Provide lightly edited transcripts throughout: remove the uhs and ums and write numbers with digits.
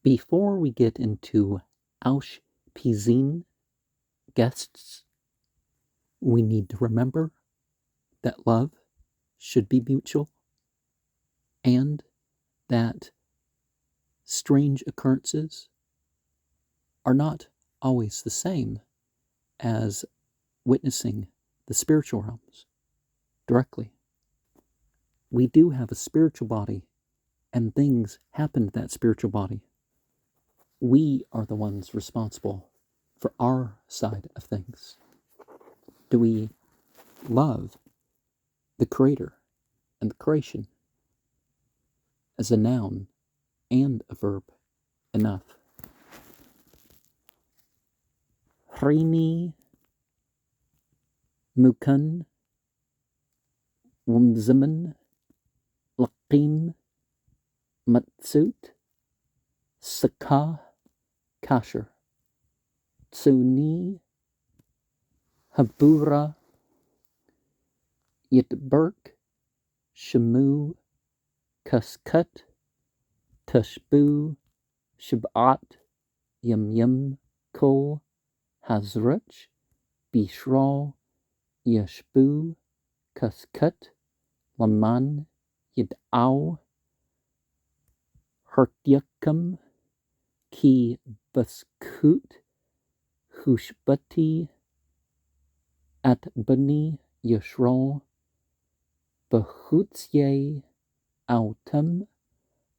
Before we get into Awshapeezeen guests, we need to remember that love should be mutual and that strange occurrences are not always the same as witnessing the spiritual realms directly. We do have a spiritual body, and things happen to that spiritual body. We are the ones responsible for our side of things. Do we love the Creator and the creation as a noun and a verb enough? Hrini Mukun Wumziman Lakim Matsut Sakah Kasher Tsuni Habura Yitberk Shamu Kaskut Tashbu Shabbat Yum Yum Kol Hazruch Bishral Yashbu Kaskut Laman Yid'aw Hertyakam Ki Baskut Hushbati At Bani Yashral Bahutsye Autam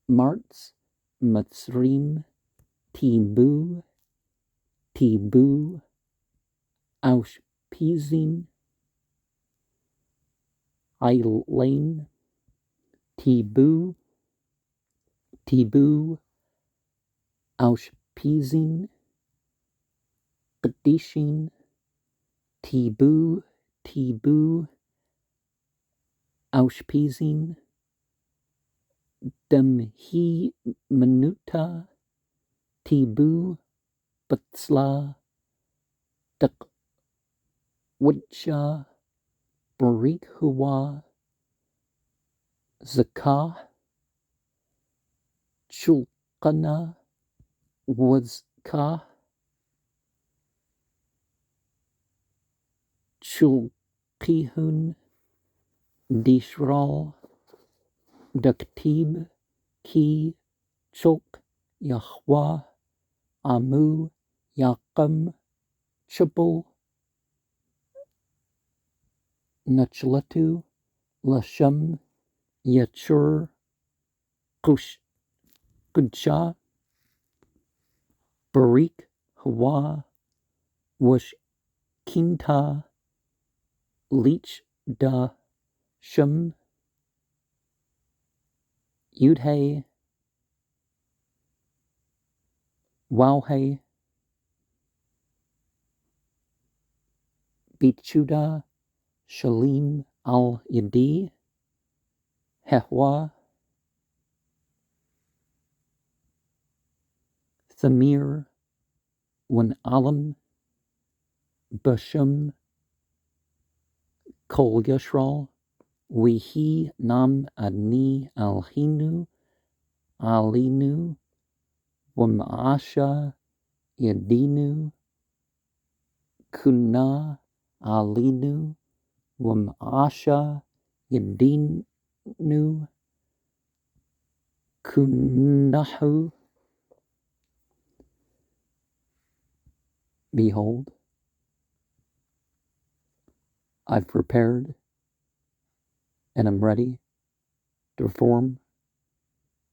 Marts Matsrim Tibu Awshapeezeen Eilain Tibu Awshapeezeen Qadishin Tibu Awshapeezeen Demhi Manuta Tibu Batsla Dakwadsha Barik Huwa Zakah Chulqana Wazkah Chulqihun Dishral Daktib Ki Chulq Yahwa Amu Yaqam Chubul Nachlatu Lasham Yachur Kudsha Barik Hawa Wash Kinta Leech Da Shum Yudhe Wauhe Bichuda Shalim Al Yadi Hehwa Thamir Wan Alam Bashum Kol Yashral Wihi Nam Adni Alhinu Alinu Wam'asha Yadinu Kuna Alinu Wam'asha Yadinu Kunahu. Behold, I've prepared and am ready to perform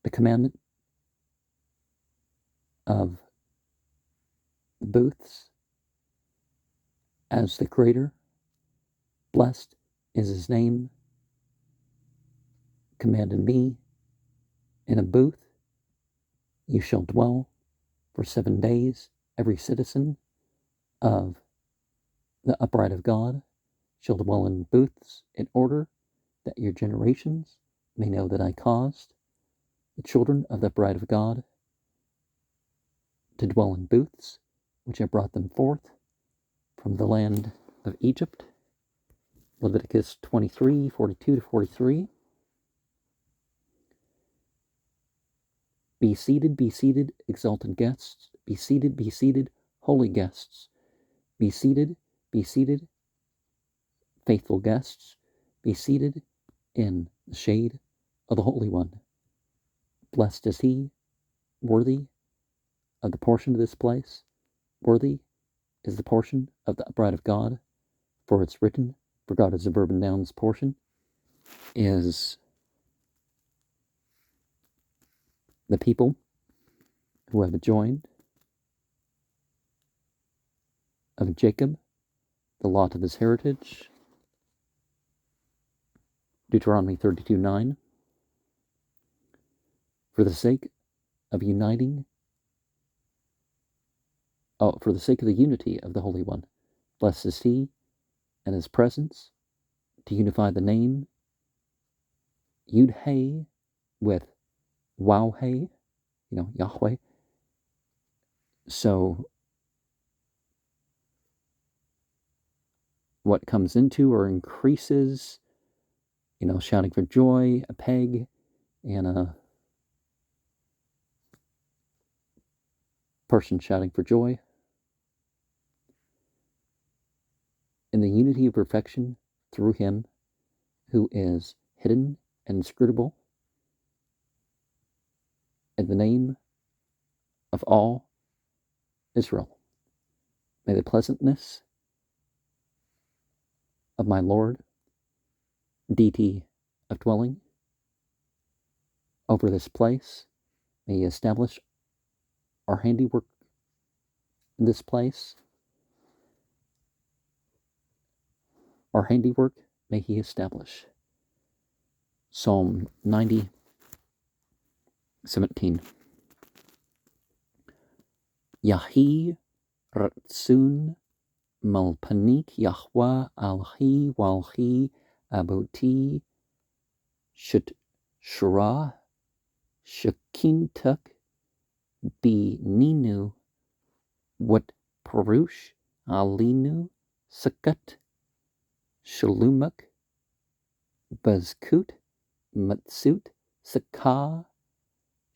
the commandment of the booths as the Creator. Blessed is His name, commanded me, in a booth you shall dwell for 7 days. Every citizen of the upright of God shall dwell in booths in order that your generations may know that I caused the children of the upright of God to dwell in booths, which I brought them forth from the land of Egypt. Leviticus 23, 42 to 43. Be seated, exalted guests. Be seated, holy guests. Be seated, faithful guests. Be seated in the shade of the Holy One. Blessed is he, worthy of the portion of this place. Worthy is the portion of the upright of God, for it's written, for God is a verb and noun's portion, is the people who have joined of Jacob, the lot of his heritage. Deuteronomy 32:9. For the sake of the unity of the Holy One, blessed is he and his presence to unify the name Yud-Hey with Waw-Hey, Yahweh. So what comes into or increases, shouting for joy, a peg, and a person shouting for joy. In the unity of perfection through him who is hidden and inscrutable, in the name of all Israel. May the pleasantness of my Lord, deity of dwelling, over this place, may he establish our handiwork in this place. Our handiwork may he establish. Psalm 90:17. Yahi Ratsun Malpanik Yahwa Alhi Walhi Aboti Shut Shra Shakintuk Bi Ninu Wat Parush Alinu Sakat Shalumak Bazkut Matsut Sakah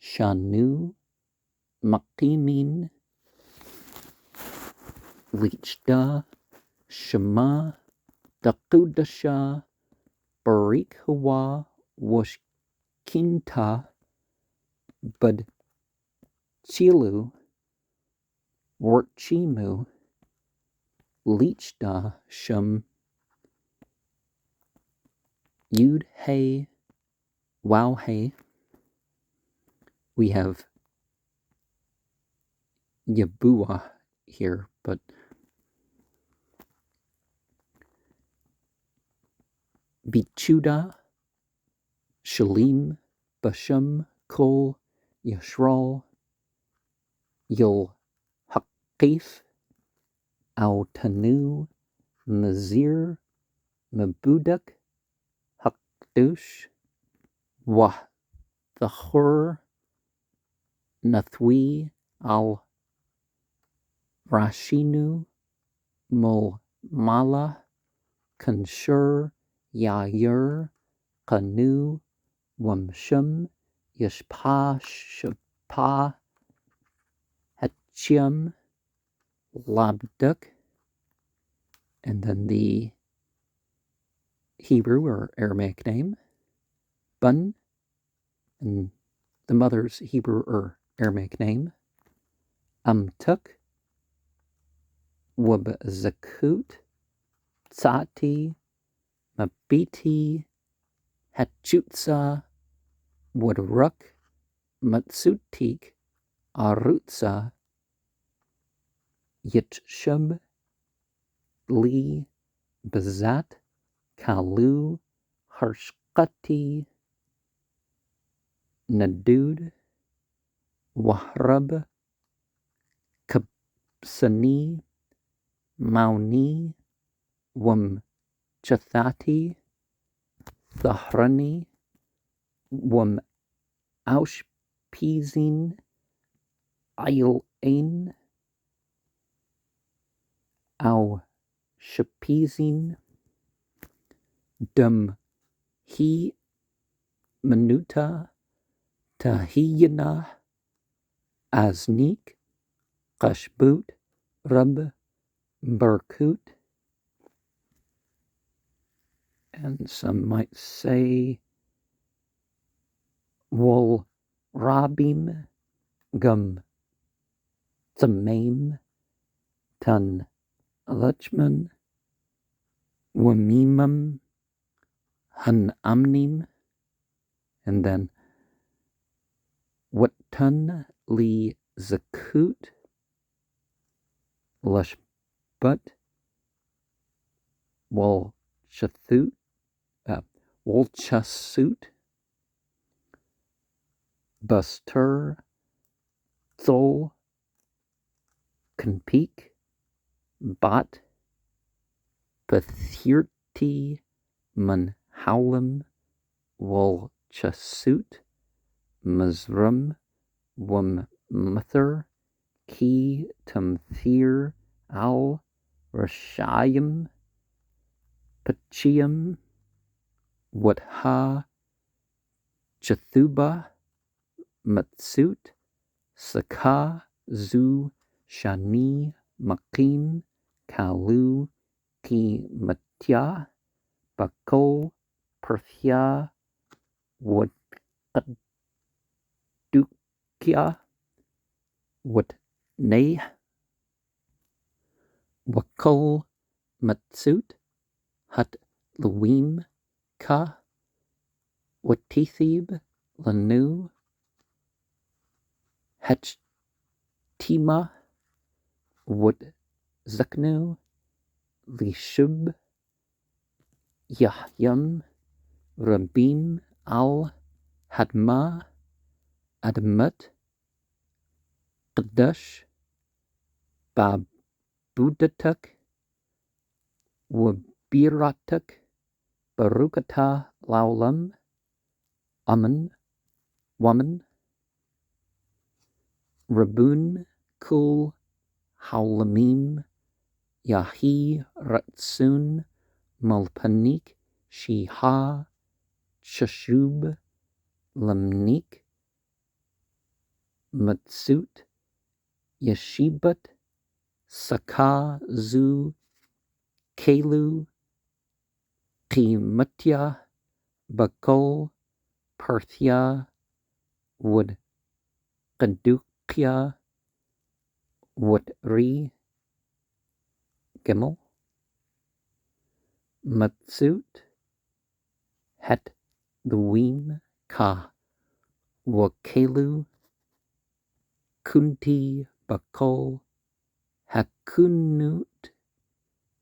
Shanu Makimin Lichda Shema Dakudasha Barik Hawa Washkinta Bud Chilu Warchimu Lichda Shum Yud Hey Wow Hey. We have Yabuah here, but Bichuda Shalim Bashum Kol Yashral Yul Haqif Al Tanu Nazir Mabudak Hakdush Wah Thahur Nathwi Al Rashinu Mul Mala Kanshur Yair Kanu Wamshum Yashpa Shapa Hatchim Labduk. And then the Hebrew or Aramaic name, Bun, and the mother's Hebrew or Aramaic name, Amtuk, Wabzakut, Tsati, Mabiti, Hachutsa, Wadruk, Matsutik, Arutsa, Yitshub, Li, Bazat, Kalu, Harshkati, Nadud, Wahrab, Kabsani, Mauni, Chathati, Thahrani, Awshapeezeen, Ailain, Awshapeezeen, He Manuta, Tahiyana, Aznik, Qashbut, Rub, Berkut, and some might say Wol Rabim, Gum Tamaim, Tan Lachman, Wamimam, Han Amnim, and then Wattun Li Zakut, Lushbut, Walchasut, Buster, Thol, Kanpeak, Bat, Pathirti, Munhaulam, Walchasut, Mazrum, Wummather, Ki Tumthir, Al, Rashayim, Pachiam, Watha, Chathuba, Matsut, Saka, Zu, Shani, Makim, Kalu, Ki Matya, Bakol, Perthia, Wadukya, Watneh, Wakol, Matsut, Hut Luim, Ka, Watithib, Lanu, Hechtima, Wodzaknu, Lishub, Yahyam, Rabim, Al, Hadma, Admut, Qadash, Babudatuk, Wabiratuk, Barukata, Laulam, Amun, Waman, Rabun, Kul, Haulamim, Yahi, Ratsun, Mulpanik, Shiha, Chashub, Lamnik, Matsut, Yeshibat, Saka, Zu, Kalu, Qimatya, Bakol, Parthia, Wood, Qadukya, Wutri, Gimel, Matsut, Het Luim, Ka, Wakalu, Kunti, Bakol, Hakunut,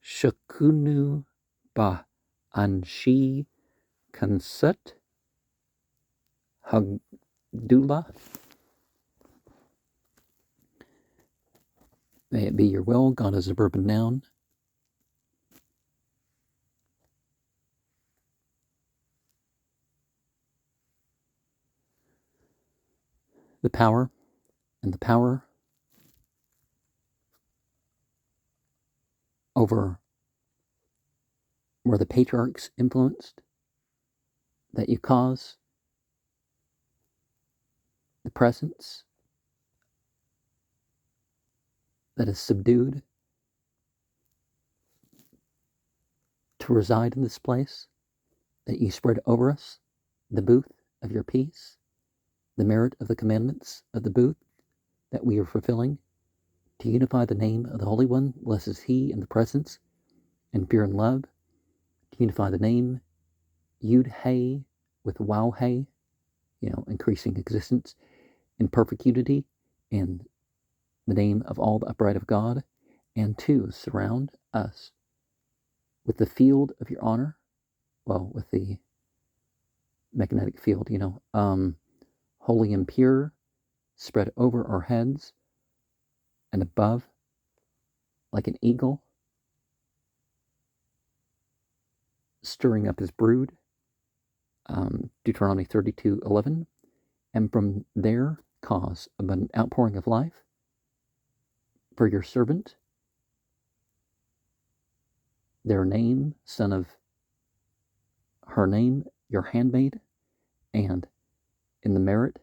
Shakunu, Ba, Anshi, Kansut, Hagdullah. May it be your will. God is a verb and noun. The power and the power over where the patriarchs influenced, that you cause the presence that is subdued to reside in this place, that you spread over us the booth of your peace, the merit of the commandments of the booth that we are fulfilling, to unify the name of the Holy One, blessed is He in the presence and pure in love, to unify the name Yud-Hey with Wow-Hey, increasing existence in perfect unity in the name of all the upright of God, and to surround us with the field of your honor, with the magnetic field, holy and pure, spread over our heads and above, like an eagle, stirring up his brood, Deuteronomy 32:11, and from there cause abundant outpouring of life for your servant, their name, son of her name, your handmaid, and in the merit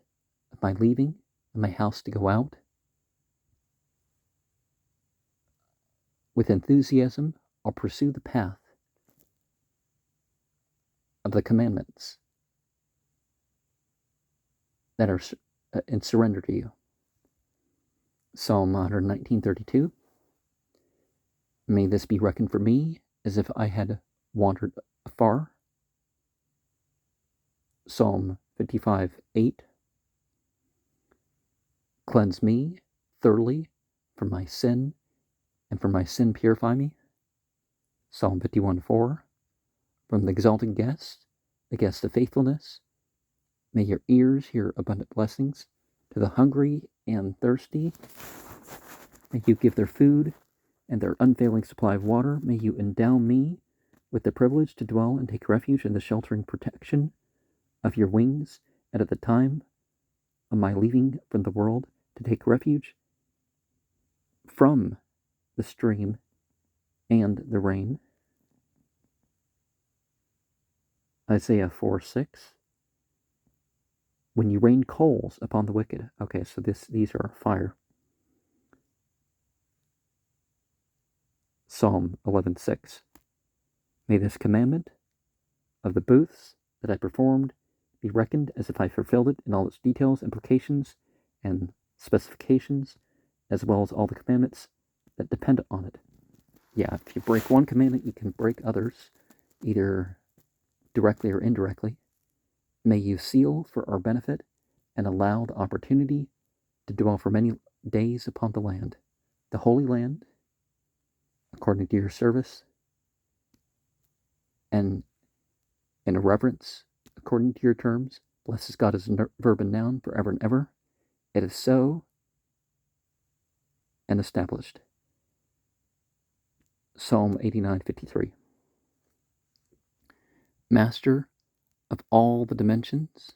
of my leaving, and my house to go out with enthusiasm. I'll pursue the path of the commandments that are in surrender to you. Psalm 119:32. May this be reckoned for me as if I had wandered afar. Psalm 55:8. Cleanse me thoroughly from my sin, and from my sin purify me. Psalm 51:4. From the exalted guest, the guest of faithfulness, may your ears hear abundant blessings. To the hungry and thirsty, may you give their food and their unfailing supply of water. May you endow me with the privilege to dwell and take refuge in the sheltering protection of your wings, and at the time of my leaving from the world, to take refuge from the stream and the rain. Isaiah 4:6. When you rain coals upon the wicked. Okay, so these are fire. Psalm 11:6. May this commandment of the booths that I performed be reckoned as if I fulfilled it in all its details, implications, and specifications, as well as all the commandments that depend on it. Yeah, if you break one commandment, you can break others, either directly or indirectly. May you seal for our benefit and allow the opportunity to dwell for many days upon the land, the Holy Land, according to your service, and in a reverence, according to your terms. Blesses God as a verb and noun forever and ever. It is so and established. Psalm 89:53. Master of all the dimensions,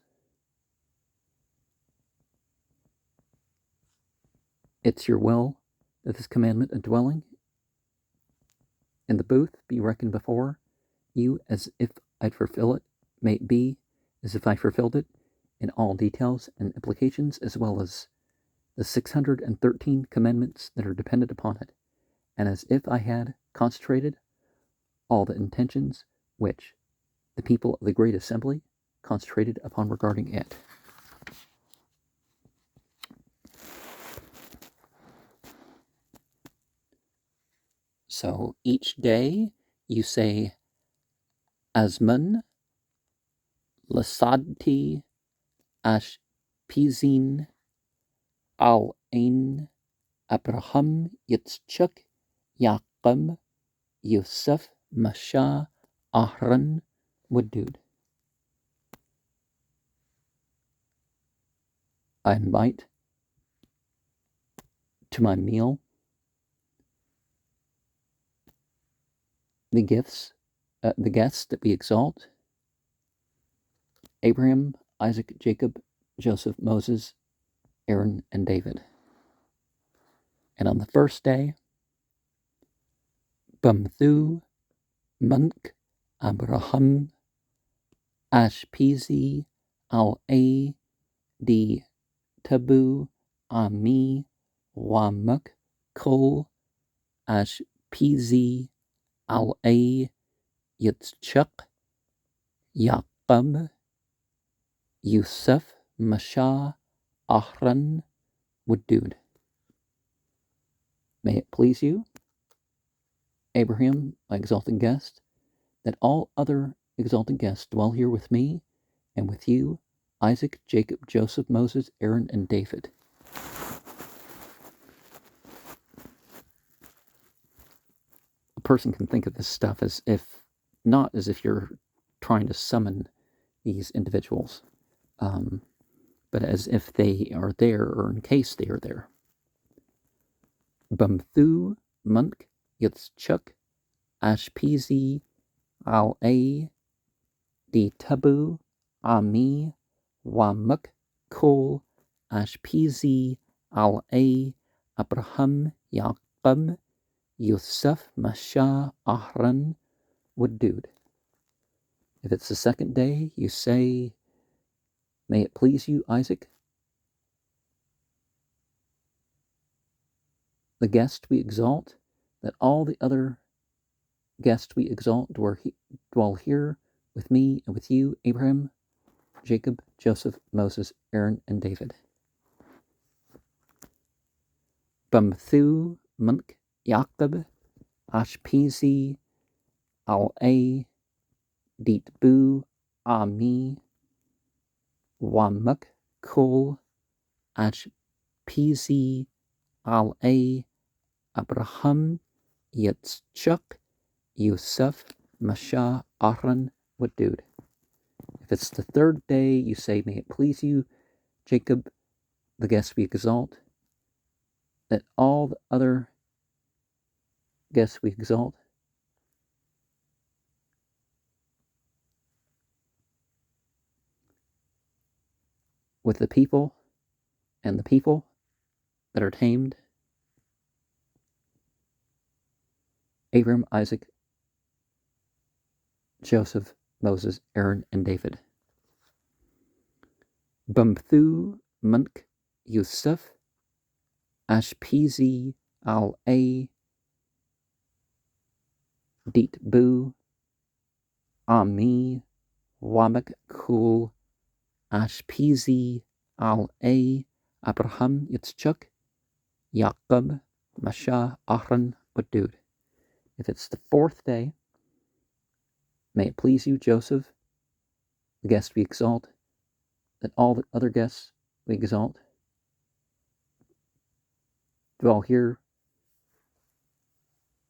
it's your will that this commandment and dwelling in the booth be reckoned before you as if I'd fulfill it. May it be as if I fulfilled it in all details and implications, as well as the 613 commandments that are dependent upon it, and as if I had concentrated all the intentions which the people of the great assembly concentrated upon regarding it. So each day you say, Azman Lasadti Awshapeezeen Al Ain Abraham Yitzchak Yaequb Yosef Masha Ahran Wadud. I invite to my meal the guests that we exalt: Abraham, Isaac, Jacob, Joseph, Moses, Aaron, and David. And on the first day, Bamthu Munk Abraham Awshapeezeen Al A D Tabu Ami Wamuk Qul Yaequb Al A Yitzchak Yaequb Yosef Masha Ahran Wadud. May it please you, Abraham, my exalted guest, that all other exalted guests dwell here with me and with you, Isaac, Jacob, Joseph, Moses, Aaron, and David. A person can think of this stuff as if, not as if you're trying to summon these individuals, but as if they are there or in case they are there. Bamthu Munk Yitzchak Awshapeezeen Al A D Tabu Ami Wamuk Qul Awshapeezeen Al A Abraham Yaequb Yosef Masha Ahran Wadud. If it's the second day, you say, may it please you, Isaac, the guest we exalt, that all the other guests we exalt dwell here with me and with you, Abraham, Jacob, Joseph, Moses, Aaron, and David. Bumthu Munk Yaequb Ashkenazi Al-A Ditbu Ami Wamuk Qul Yaequb Al-A Abraham Yitzchak Yusuf Masha Aaron Wadud. If it's the third day, you say, may it please you, Jacob, the guest we exalt, that all the other guests we exalt, with the people and the people that are tamed, Abram, Isaac, Joseph, Moses, Aaron, and David. Bumthu Munk Yusuf Ashkenazi Al-A Ditbu Ami Wamak Qul Yaequb Al-A Abraham Yitzchak Yaequb Masha Aaron Wadud. If it's the fourth day, may it please you, Joseph, the guest we exalt, that all the other guests we exalt dwell here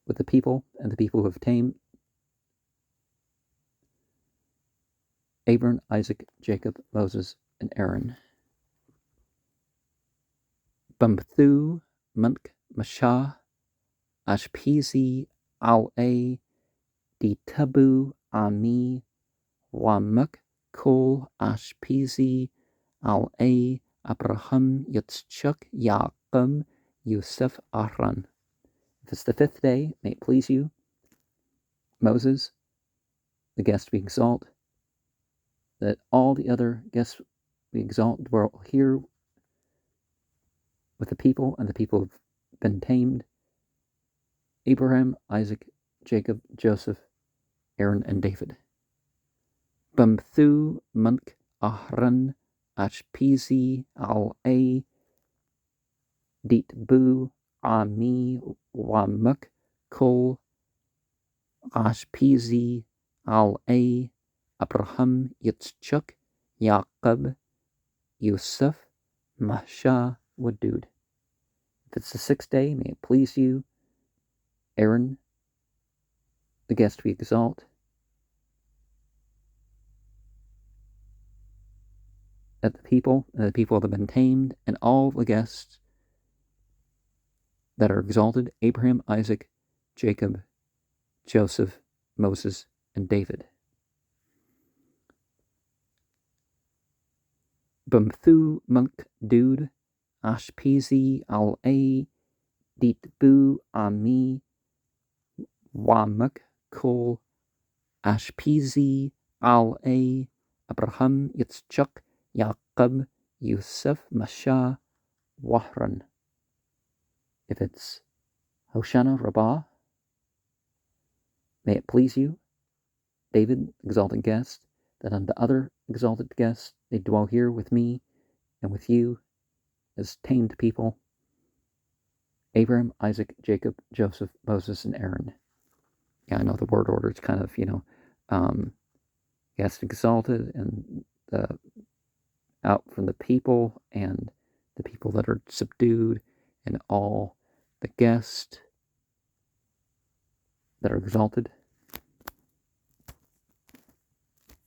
with the people and the people who have tamed Abram, Isaac, Jacob, Moses, and Aaron. Bumthu Munk Masha Ashkenazi Al-A Ditabu Ami Wamuk Qul Yaequb Al-A Abraham Yitzchak Yaaqub Yusuf Aaron. If it's the fifth day, may it please you, Moses, the guest we exalt, that all the other guests we exalt dwell here with the people and the people who have been tamed, Abraham, Isaac, Jacob, Joseph, Aaron, and David. Bumthu Munk Aaron Ashkenazi Al-A Ditbu Ami Wamuk Qul Yaequb Al-A Abraham Yitzchak Yaaqub Yusuf Masha Wadud. If it's the sixth day, may it please you, Aaron, the guest we exalt, that the people that have been tamed, and all the guests that are exalted, Abraham, Isaac, Jacob, Joseph, Moses, and David. Bumthu Munk Dud Ashkenazi Al-A Ditbu Ami Wamuk Qul Yaequb Al-A Abraham Yitzchak Yaaqub Yusuf Masha Wahran. If it's Hoshana Rabbah, may it please you, David, exalted guest, that on the other exalted guests they dwell here with me and with you as tamed people, Abraham, Isaac, Jacob, Joseph, Moses, and Aaron. Yeah, I know the word order is kind of, guest exalted and out from the people and the people that are subdued and all the guests that are exalted.